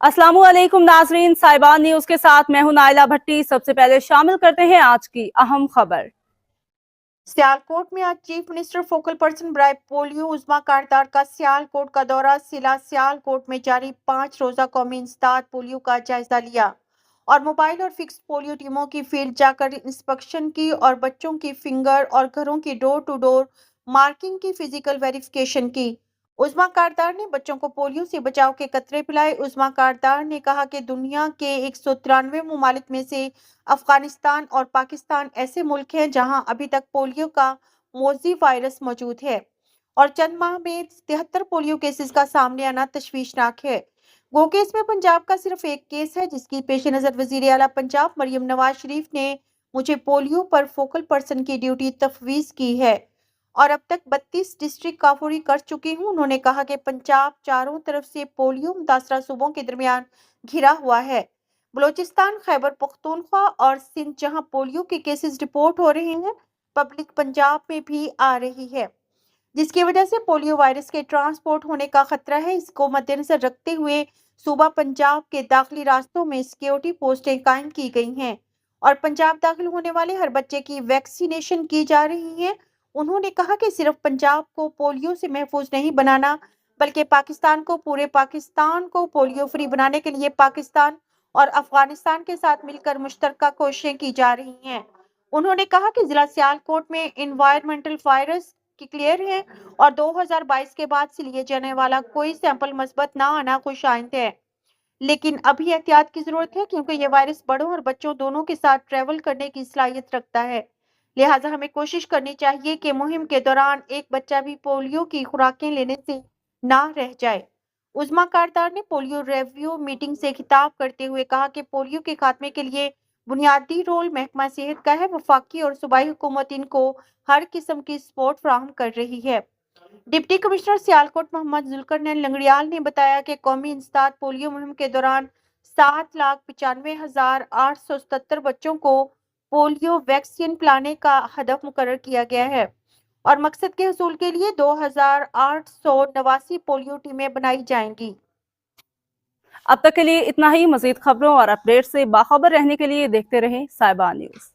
अस्सलामु अलैकुम नाजरीन, साहिबान न्यूज के साथ मैं हूं नाइला भट्टी। सबसे पहले शामिल करते हैं आज की अहम खबर। सियालकोट में आज चीफ मिनिस्टर फोकल पर्सन बराए पोलियो उज़्मा कारदार का सियालकोट का दौरा। सियालकोट में जारी 5 रोजा कौमी इंसदाद पोलियो का जायजा लिया और मोबाइल और फिक्स पोलियो टीमों की फील्ड जाकर इंस्पेक्शन की और बच्चों की फिंगर और घरों की डोर टू डोर मार्किंग की फिजिकल वेरिफिकेशन की। उज़्मा कारदार ने बच्चों को पोलियो से बचाव के कतरे पिलाए। उज़्मा कारदार ने कहा कि दुनिया के 193 ममालिक में से अफगानिस्तान और पाकिस्तान ऐसे मुल्क हैं जहां अभी तक पोलियो का मोज़ी वायरस मौजूद है और चंद माह में 73 पोलियो केसेस का सामने आना तशवीशनाक है। वो केस में पंजाब का सिर्फ एक केस है, जिसकी पेश नज़र वज़ीर आला पंजाब मरियम नवाज शरीफ ने मुझे पोलियो पर फोकल पर्सन की ड्यूटी तफवीज़ की है और अब तक 32 डिस्ट्रिक्ट काफूरी कर चुकी हूँ। उन्होंने कहा कि पंजाब चारों तरफ से पोलियो मुतासरा सूबों के दरमियान घिरा हुआ है। बलोचिस्तान, खैबर पख्तूनख्वा और सिंध जहां पोलियो के केसेस रिपोर्ट हो रहे हैं, पब्लिक पंजाब में भी आ रही है, जिसकी वजह से पोलियो वायरस के ट्रांसपोर्ट होने का खतरा है। इसको मद्देनजर रखते हुए सूबा पंजाब के दाखिली रास्तों में सिक्योरिटी पोस्टें कायम की गई हैं और पंजाब दाखिल होने वाले हर बच्चे की वैक्सीनेशन की जा रही है। उन्होंने कहा कि सिर्फ पंजाब को पोलियो से महफूज नहीं बनाना, बल्कि पाकिस्तान को, पूरे पाकिस्तान को पोलियो फ्री बनाने के लिए पाकिस्तान और अफगानिस्तान के साथ मिलकर मुश्तरका कोशिशें की जा रही हैं। उन्होंने कहा कि जिला सियालकोट में एनवायरमेंटल वायरस की क्लियर है और 2022 के बाद से लिए जाने वाला कोई सैंपल मस्बत ना आना खुशाइंद है, लेकिन अभी एहतियात की जरूरत है क्योंकि ये वायरस बड़ों और बच्चों दोनों के साथ ट्रेवल करने की सलाहियत रखता है। लिहाजा हमें कोशिश करनी चाहिए कि मुहिम के दौरान एक बच्चा भी पोलियो की खुराकें लेने से ना रह जाए। उज़्मा कारदार ने पोलियो रिव्यू मीटिंग से खिताब करते हुए कहा कि पोलियो के खात्मे के लिए बुनियादी रोल महकमा सेहत का है। वफाकी और सूबाई हुकूमत इनको हर किस्म की सपोर्ट फराहम कर रही है। डिप्टी कमिश्नर सियालकोट मोहम्मद जुल्करनैन लंगड़ियाल ने बताया कि कौमी इंसदाद पोलियो मुहिम के दौरान 7,95,877 बच्चों को पोलियो वैक्सीन पिलाने का हदफ मुकर्रर किया गया है और मकसद के हसूल के लिए 2,889 पोलियो टीमें बनाई जाएंगी। अब तक के लिए इतना ही। मजीद खबरों और अपडेट से बाखबर रहने के लिए देखते रहें साहिबान न्यूज।